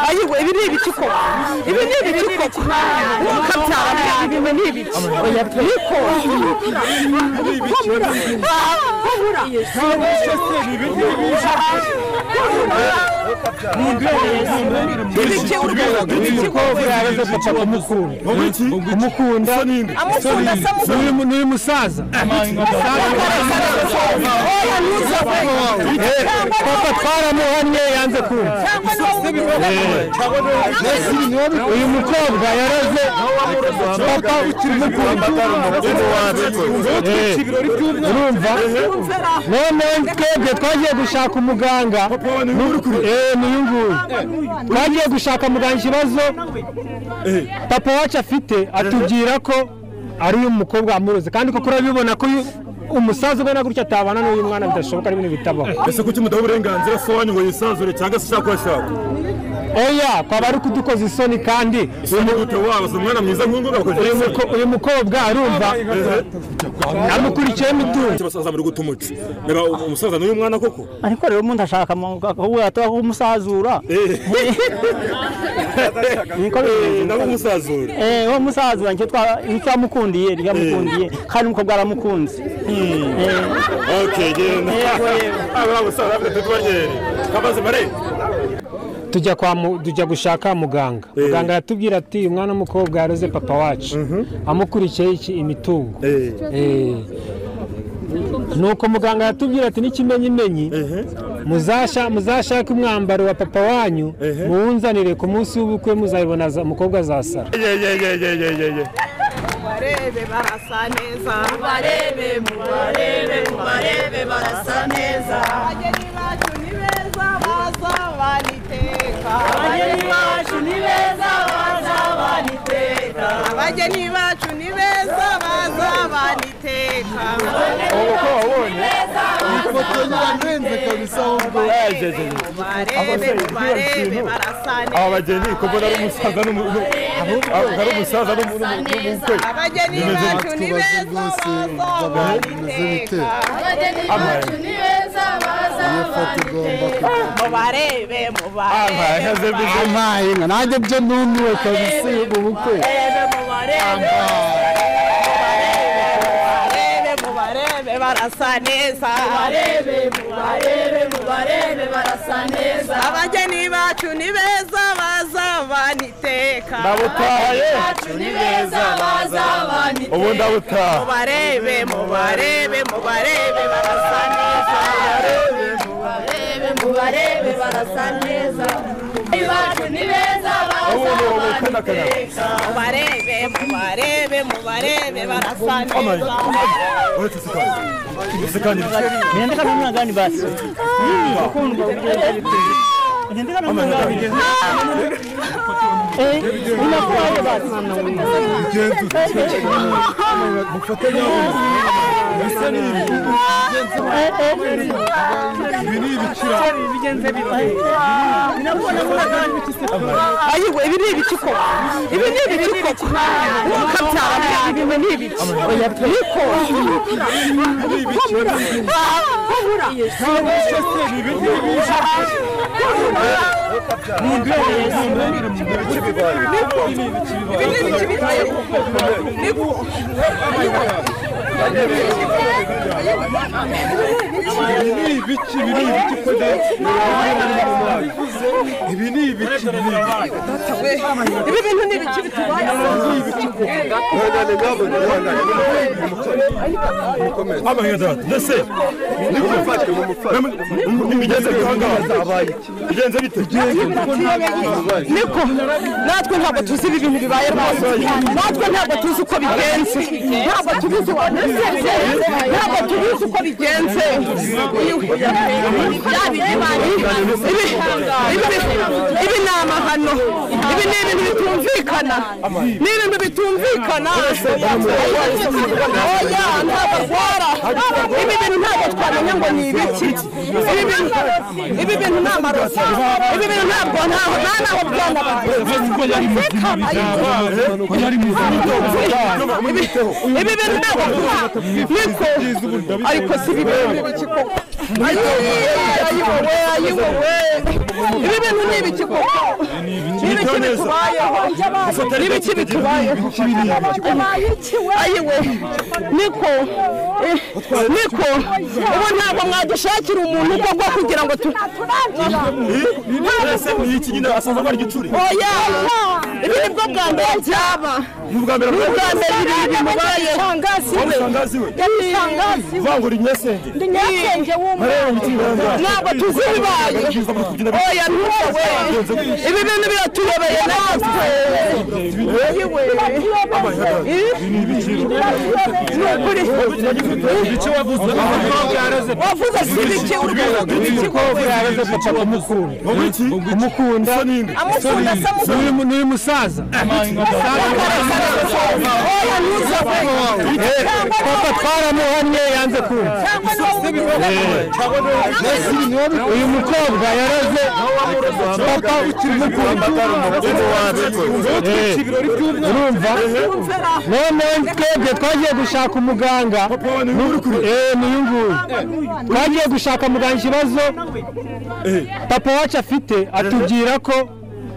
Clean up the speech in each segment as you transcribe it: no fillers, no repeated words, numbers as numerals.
ayiwe ibi ni ibiciko kabyara ibi ni ibiki oya peko ni musaza papa twaramuhanye yanze kumva uyu mukobwa yaraze papa urumva none twebwe twagiye gushaka umuganga n'uyu nguyu twagiye gushaka muganga ikibazo papa wacu afite atubwira ko ari uyu mukobwa amuroze kandi koko urabibona ko umusaza ubona gutya atabana n'uyu mwana bidashoboka n'ibintu bitabaho. Ese kuki mudaha uburenganzira se wanyu ngo yisanzure cyangwa se ushaka ashaka? Oya kwaba ari kudukoza isoni kandi umwana mwiza uyu mukobwa arumva amukurikiye imitungo basaza muri gutumuca reba umusaza n'uyu mwana koko ariko rero umuntu ashaka umusazura nabo umusazura wo musazura nicyo twamukundiye kandi umukobwa aramukunze. Okay genda aba basaza bafite twanyeri kabaze mare tujya gushaka muganga muganga aratubwira ati umwana w'umukobwa yaroze papa wacu amukurikiye imitungo nuko muganga aratubwira ati n'ikimenyimenyi muzashaka umwambaro wa papa wanyu muwunzanire ku munsi w'ubukwe muzabibona umukobwa azasara. Barebe barasa neza barebe barasa neza abageni bacu ni beza baza baniteka abageni bacu ni beza baza baniteka abageni bacu ni beza baza baniteka ndenze kabisa ubwo barebe barasa neza abageni ko mbona ari umusaza n'umukwe abageni bacu ni beza baza baniteka abageni bacu ni beza baza mubarebe nanjye byo numiwe kabisa ubu bukwe mubarebe barasa neza mubarebe barasa neza abageni bacu ni beza baza baniteka ndabutaye ni beza baza baniteka ubu ndabutaha mubarebe barasa neza mubarebe barasa neza bacu ni beza baza baniteka mubarebe barasa neza Niende kama mna gani basi? Niende kama mna gani? Unakuwa hiyo basi. mufatanya ayiwe ibi ni ibiciko kabyara ibi ni ibiki oya peko natwe ntabwo tuzi ibi bintu bibaye rwose natwe ntabwo tuzi uko bigenze ntabwo tubizi uko bigenze ibi ni amahano ibi ni ibintu bitumvikana oya ntabwo rwara ibi bintu ntabwo twari tutamenya ngo ni ibiki ibi bintu ni amarozi ibi bintu ntabwo ntaho byana ibi bintu ntabwo niko ariko si ibi bintu biki koko ayiwowe ibi bintu ni ibiki koko ibiki bitubayeho ibiki bitubayeho ayiwe niko ubu ntabwo mwadushakira umuntu koko kugira ngo oya ibi nibwo bwa mbere byaba ubwa mbere ibi bimubaye vangura inyesenge ntabwo tuzi ibibaye oya ntuwe ibi bintu biratuyobeye natwe wavuze si ibiki umukobwa yareze papa kumukunda n'uyu musaza papa twaramuhamye yanze kumva uyu mukobwa yareze papa urumva none twebwe twagiye gushaka umuganga n'uyu nguyu twagiye gushaka muganga ikibazo papa wacu afite atubwira ko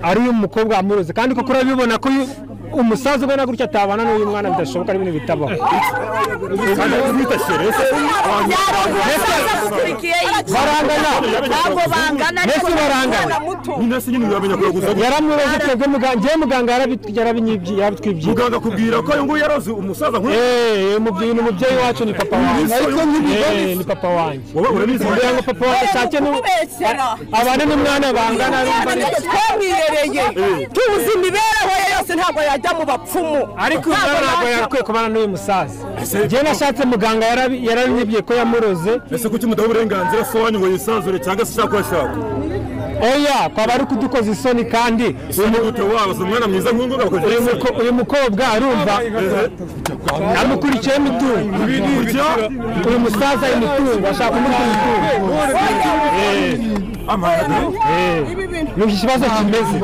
ari umukobwa amuroze kandi koko urabibona ko umusaza ubona gutya atabana n'uyu mwana bidashoboka n'ibintu bitabaho yaramuroze twebwe muganga yarabitwibye muganga akubwira ko uyu nguyu yaroze umusaza umubyeyi wacu ni papa wanjye ni papa wanjye kugira ngo papa wanjye ashake abane n'umwana bangana twamwirereye tuzi imibereho ye yose ntabwo yajya mu bapfumu ariko ntabwo yarakwiye kubana n'uyu musaza njye nashatse muganga yarabinyibye ko yamuroze ese kuki mudaha uburenganzira sobanyu ngo yisanzure cyangwa se ushaka kuhashaka oya kwaba ari kudukoza isoni kandi umwana mwiza uyu mukobwa arumva amukurikiye imitungo uyu musaza imitungo ashaka kumukura imitungo ni ikibazo kimeze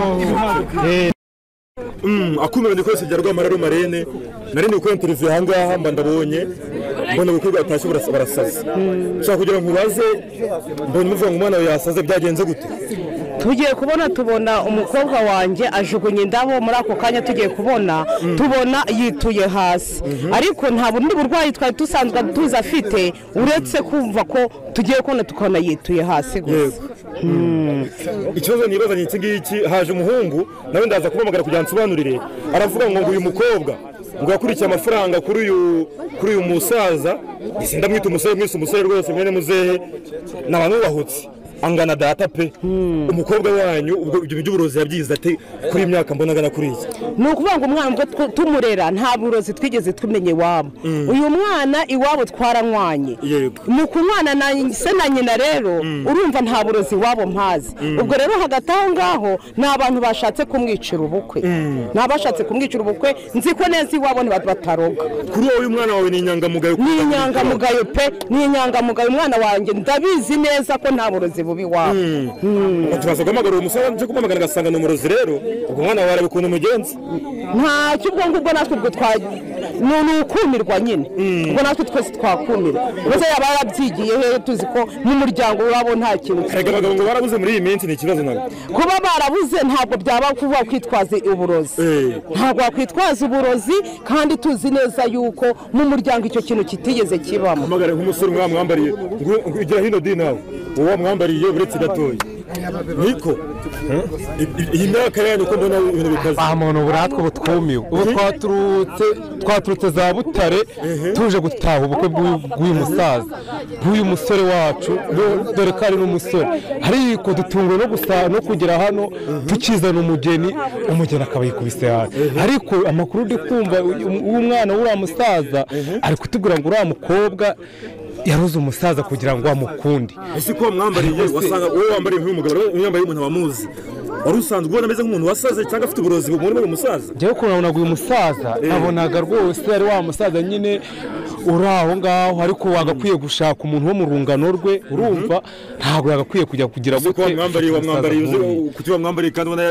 akumira ibikoresho bya Rwamararo Marene narindi gukora interview ahangaha mba ndabonye mbona ubukwe atashye barasaza nshaka kugira ngo nkubaze mbona muvuga ngo umwana yasaze byagenze gute tugiye tubona umukobwa wanjye ajugunye indabo muri ako kanya tugiye tubona yituye hasi ariko nta bundi burwayi twari dusanzwe tuzi afite uretse kumva ko tugiye tukabona yituye hasi gusa ikibazo nibaza ni iki ngiki haje umuhungu nawe ndaza kubamagara kugira nsobanurire aravuga ngo uyu mukobwa ngo yakurikiye amafaranga kuri uyu musaza ndamwita umusore rwose mwene muzehe n'abantu bahutse angana data pe umukobwa wanyu ubwo ibyo by'uburozi yabyize ate kuri imyaka mbona angana kuri iki ni ukuvuga ngo umwana ubwo tumurera nta burozi twigeze tumenye iwabo uyu mwana iwabo twaranywanye ni ukumwana na se na nyina rero urumva nta burozi iwabo mpazi ubwo rero hagati aho ngaho ni abantu bashatse kumwicira ubukwe nzi ko neza iwabo ntibataroga kuri wowe umwana wawe ni inyangamugayo pe ni inyangamugayo umwana wanjye ndabizi neza ko nta burozi bubi wabo turaza guhamagara uwo musore nje kumamagara agasanga ni umurozi rero ubwo mwana wawe arabikuntu umugenzi ntacyo ubwo ngubwo natwe ubwo ni ukumirwa nyine ubwo natwe twese twakumirwa ubwo yaba yarabyigiye he tuzi ko n'umuryango wabo nta kintu rega abagabo ngo barabuze muri iyi minsi ni ikibazo nabo kuba barabuze ntabwo byaba kuba kwitwaza uburozi ntabwo wakwitwaza uburozi kandi tuzi neza yuko mu muryango icyo kintu kitigeze kibamo hamagare nk'umusore mwambariye ngo igira hino di nawe uwo mwambariye uretse gatoya niko iyi myaka yanyu uko mbona ibintu bikaze muntu buratwe butwumiwe ubu twaturutse za Butare tuje gutaha ubukwe bw'uyu musaza bw'uyu musore wacu dore ko ari n'umusore ariko dutunguwe no kugera hano tukizana umugeni akaba yikubise hasi ariko amakuru ndi kumva w'umwana w'uriya musaza ari kutubwira ngo uriya mukobwa yaroze umusaza kugira ngo amukunde ese ko mwambariye wasanga wowe wambariye nk'umugabo yambaye umuntu wamuzi wari usanzwe ubona ameze nk'umuntu wasaze cyangwa afite uburozi bumuri mu musaza njyewe ukuntu nabonaga uyu musaza nabonaga rwose ari wa musaza nyine uri aho ngaho ariko wagakwiye gushaka umuntu wo mu rungano rwe urumva ntabwo yagakwiye kujya kugira gute kuki wamwambariye kandi ubona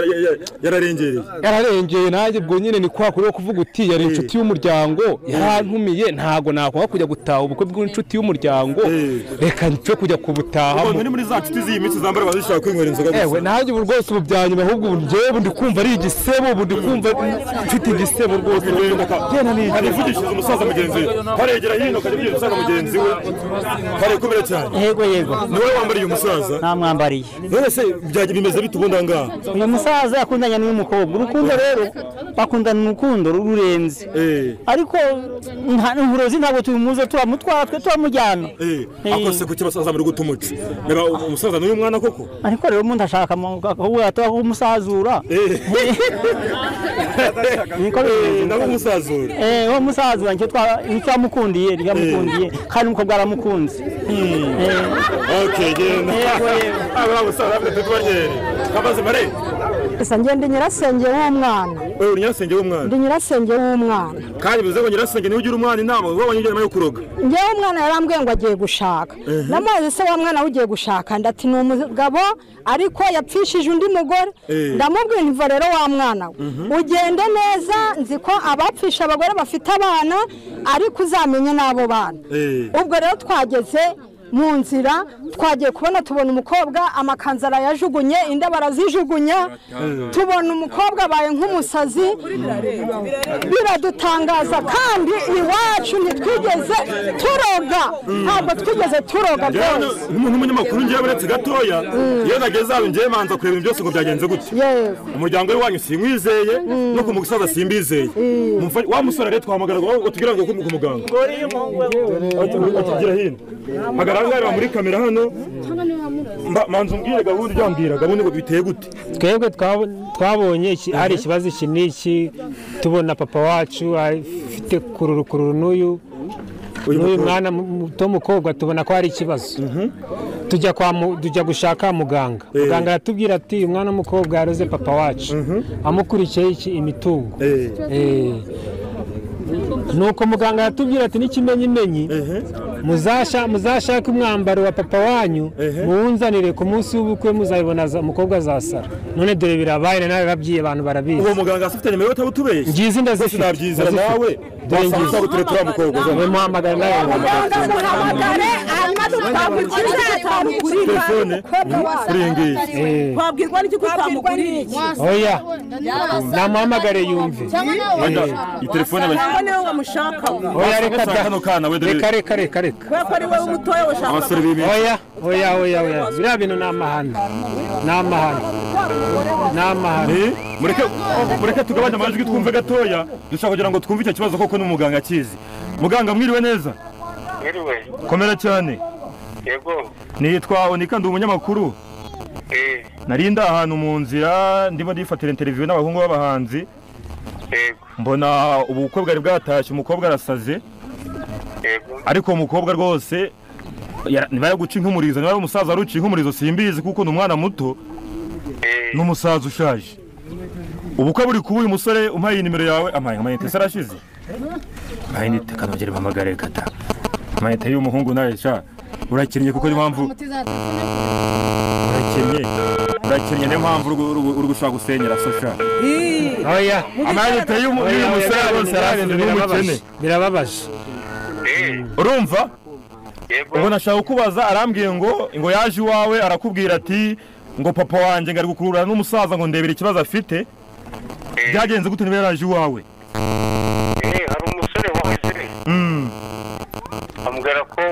yararengeye nanjye ubwo nyine ni kwa kuri wo kuvuga uti yari inshuti y'umuryango yarantumiye ntabwo nakwanga kujya gutaha ubukwe bw'inshuti y'umuryango reka ncyo kujya kubutaha ubu ni muri za nshuti z'iyi minsi zambara bazishaka kwinywera inzoga gusa ewe nanjye ubu rwose ubu byanyuma ahubwo ubu njyewe ndi kumva ari igisebo ubu ndi kumva mfite igisebo rwose nivugishije umusaza mugenzi we karegera hino kajya umusaza mugenzi we kare kumera cyane yego niwe wambariye umusaza namwambariye none se byaje bimeze bite ubundi ngaha uyu musaza yakundanye n'uyu mukobwa urukundo rero bakundana urukundo rurenze ariko uburozi ntabwo tubumuze turamutwara twe turamujyana akose kuki basaza muri gutumuca niba umusaza n'uyu mwana koko ariko rero umuntu ashaka kumusazura nabo umusazura uwo musazura nicyo twamukundiye kandi umukobwa aramukunze genda aba musaza afite tubanyere kabaze mare esa ngende nyirasenge w'umwana uri nyirasenge w'umwana ndi nyirasenge w'umwana kandi bivuze ngo nyirasenge niwe ugira umwana inama ubonye ugenda yo kuroga ngewe umwana yarambwiye ngo agiye gushaka namaze se wa mwana ugiye gushaka ndati ni umugabo ariko yapfishije undi mugore ndamubwira ntivo rero wa mwana we ugende neza nzi ko abapfisha abagore bafite abana ariko uzamenye n'abo bana ubwo rero twageze mu nzira twagiye kubona tubona umukobwa amakanzu arayajugunye inda barazijugunya tubona umukobwa abaye nk'umusazi biradutangaza kandi iwacu ntitwigeze turoga ntabwo twigeze turoga rwose umuntu w'umunyamakuru ngewe uretse gatoya iyo nageze aho ngewe manza kureba ibintu byose ngo byagenze gute umuryango w'iwanyu simwizeye no ku musaza simbizeye wa musore rero twahamagara ngo tugira ngo ku muganga atugira hino hagaragara muri kamera hano manza umbwire gahunda ujyambwira gahunda ngo biteye gute twebwe twabonye hari ikibazo iki n'iki tubona papa wacu afite kururu n'uyu mwana muto mukobwa tubona ko hari ikibazo tujya gushaka muganga aratubwira ati umwana w'umukobwa yaroze papa wacu amukurikiye imitungo nuko muganga yatubwira ati n'ikimenyimenyi muzashake umwambaro wa papa wanyu muwunzanire ku munsi w'ubukwe muzabibona umukobwa azasara none dore birabaye nawe babyiye abantu barabizi uwo muganga afite nimero utabutubeshye ngizi ndazifite nabyizera nawe wasanga gutere turi mukobwa we muhamagara nawe muhamagare hanyuma twamukiza twamugurira kuri ngiyi twabwirwa n'iki ko twamuguriye oya namuhamagare yumve iyi telefone niwe bamushaka oya reka kubera ko ari wowe umutoya washaka abasore bibi oya biriya bintu ni amahano mureke tugabanye amajwi twumve gatoya dushaka kugira ngo twumve icyo kibazo koko n'umuganga akizi muganga mwiriwe neza mwiriwe komera cyane yego nitwa Onika ndi umunyamakuru narinda ahantu mu nzira ndimo ndifatira interview n'abahungu b'abahanzi mbona ubukwe bwari bwatashye umukobwa arasaze ariko umukobwa rwose niba guca ink'umurizo niba umusaza aruciye ink'umurizo simbizi kuko ni umwana muto n'umusaza ushaje ubukwe buri kuba uyu musore umpaye nimero yawe amayinite se arashize amayinite kanongere mpamagare kata amayinite y'umuhungu nawe sha urakinnye kuko impamvu urakinnye niyo mpamvu uri gushaka gusenyera sosha oya amayinite y'uyu musore rwose arashize n'umukene birababaje urumva ubwo nashaka kukubaza arambwiye ngo yaje iwawe arakubwira ati ngo papa wanjye ngari gukurura n'umusaza ngo ndebere ikibazo afite byagenze gute niba yaraje iwawe hari umusore waje amubwira ko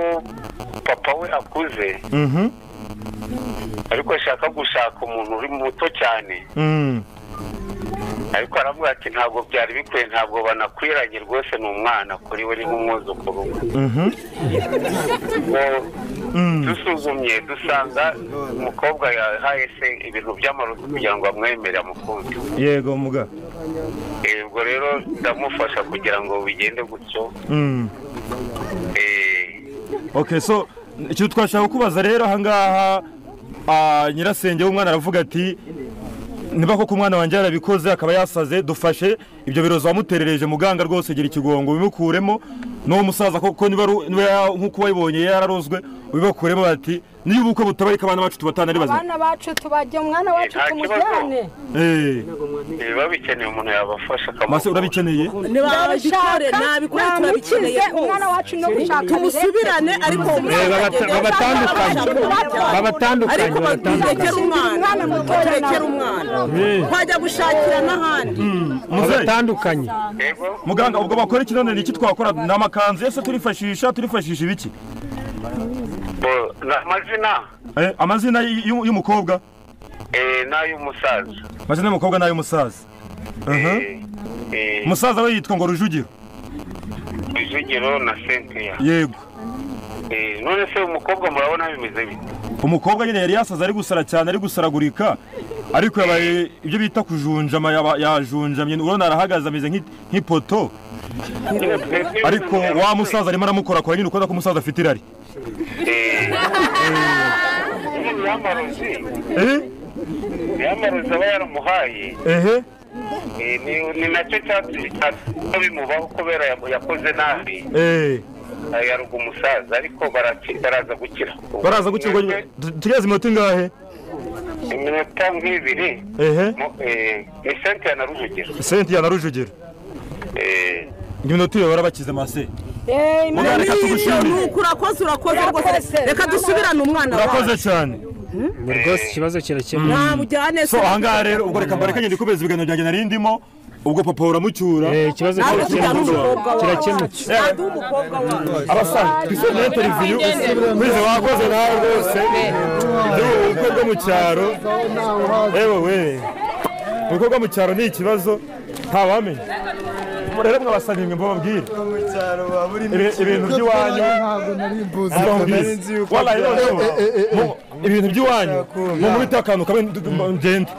papa we akuze ariko ashaka gushaka umuntu uri muto cyane ariko aravuga ati ntabwo byari bikwiye ntabwo banakwiranye rwose ni umwana kuri we ni nk'umwuzukuru dusuzumye dusanga umukobwa yahaye se ibintu by'amarozi kugira ngo amwemere amukunde yego muga ubwo rero ndamufasha kugira ngo bigende gutyo okay so icyo twashaka kubaza rero ahangaha nyirasenge w'umwana aravuga ati niba koko umwana wanjye yarabikoze akaba yasaze dufashe ibyo birozo wamuterereje muganga rwose gira ikigongo bimukuremo n'uwo musaza koko niba nk'uko wabibonye yararozwe ubibakuremo bati niba ubukwe butabarika abana bacu tubatana ari bazima abana bacu tubajye umwana wacu tumujyane biba bikeneye umuntu yabafasha mase urabikeneye nabikore turabikeneye umwana wacu no gushaka tumusubirane ariko babatandukanye turekere umwana twajya gushakira n'ahandi babatandukanye muganga ubwo bakora iki none iki twakora ni amakanzu yose turifashisha ibiki amazina amazina y'umukobwa n'ay'umusaza amazina y'umukobwa n'ay'umusaza umusaza we yitwa ngo Rujugiro na Cynthia yego none se umukobwa murabona bimeze bite umukobwa nyine yari yasaza ari gusara cyane ari gusaragurika ariko yabaye ibyo bita kujunjama yajunjamye urabona arahagaze ameze nk'ipoto ariko wa musaza arimo aramukora nyine ukora ko umusaza afite irari yamarozi aba yaramuhaye ni nacyo cyatuma bimubaho kubera yakoze nabi yaruga umusaza ariko baraza gukira tugeze iminota ingahe iminota nk'ibiri ni Cynthia na Rujugiro iminota iyo barabakize mase reka tugushimire urakoze rwose reka dusubirane umwana wawe urakoze cyane rwose ikibazo kirakemuye ntamujyane so ahangaha rero ubwo reka mbareke ngende kubeza ibiganiro byanjye narindimo ubwo papa uramucyura ikibazo kirakemutse abasaza twisomeye interview kwize wakoze nawe rwose ubukwe bwo mu cyaro we ubukwe bwo mu cyaro ni ikibazo ntawamenya rero mwabasaba imwe mbabwire ibintu by'iwanyu ibintu by'iwanyu mu bitakanu kabe ngende